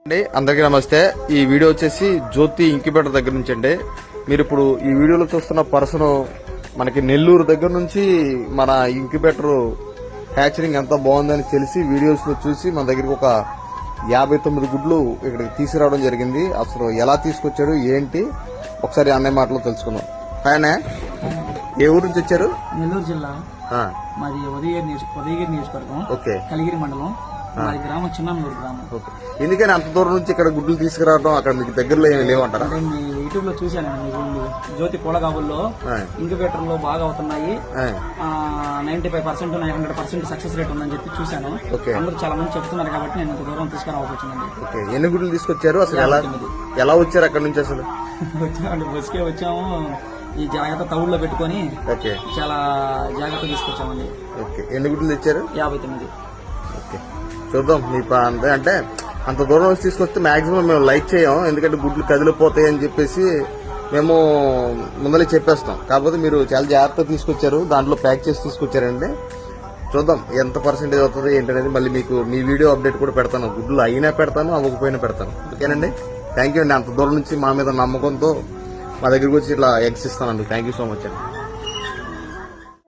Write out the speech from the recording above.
అండి అందరికీ నమస్తే. ఈ వీడియో వచ్చేసి జ్యోతి ఇంక్యుబేటర్ దగ్గర నుంచి అండి. మీరు ఇప్పుడు ఈ వీడియోలో చూస్తున్న పర్సన్ మనకి నెల్లూరు దగ్గర నుంచి మన ఇంక్యుబేటర్ హ్యాచరింగ్ ఎంత బాగుందని తెలిసి వీడియోస్ లో చూసి మన దగ్గరికి ఒక 59 గుడ్లు ఇక్కడికి తీసుకురావడం జరిగింది. అసలు ఎలా తీసుకొచ్చాడు ఏంటి ఒకసారి అన్నయ్య మాటలో తెలుసుకుందాం. ఆయన ఏ ఊరు నుంచి వచ్చారు? నెల్లూరు జిల్లా, మాది ఉదయగిరి నియోజకవర్గం, కలిగిరి మండలం, మాది గ్రామం చిన్నూరు గ్రామం. ఎందుకని అంత దూరం నుంచి ఇక్కడ గుడ్లు తీసుకురావడం? అక్కడ మీకు దగ్గరలో ఏమి లేవంటారా? మీ యూట్యూబ్ లో చూసాను, జ్యోతి పూలగావుల్లో ఇంక్యుబేటర్ లో బాగా అవుతున్నాయి, 95% 100% సక్సెస్ రేట్ ఉందని చెప్పి చూశాను. అందరూ చాలా మంది చెప్తున్నారు కాబట్టి నేను ఇంత దూరం తీసుకురావాల్సి వచ్చిందండి. ఎన్ని గుడ్లు తీసుకొచ్చారు? అసలు ఎలా వచ్చారు అక్కడ నుంచి? అసలు వచ్చామండి, బస్కే వచ్చాము. ఈ జాగ్రత్త తౌడులో పెట్టుకుని చాలా జాగ్రత్త తీసుకొచ్చామండి. ఎన్ని గుడ్లు తెచ్చారు? 59. చూద్దాం మీ అంటే అంత దూరం వచ్చి తీసుకొస్తే మాక్సిమం మేము లైక్ చేయం, ఎందుకంటే గుడ్లు కదిలిపోతాయి అని చెప్పేసి మేము ముందలే చెప్పేస్తాం. కాకపోతే మీరు చాలా జాగ్రత్తగా తీసుకొచ్చారు, దాంట్లో ప్యాక్ చేసి తీసుకొచ్చారండి. చూద్దాం ఎంత పర్సెంటేజ్ అవుతుంది ఏంటనేది మళ్ళీ మీకు మీ వీడియో అప్డేట్ కూడా పెడతాను. గుడ్లు అయినా పెడతాను, అవ్వకపోయినా పెడతాను. ఓకేనండి, థ్యాంక్ యూ అండి. అంత దూరం నుంచి మా మీద నమ్మకంతో మా దగ్గరికి వచ్చి ఇట్లా ఎగ్స్ ఇస్తానండి. థ్యాంక్ యూ సో మచ్ అండి.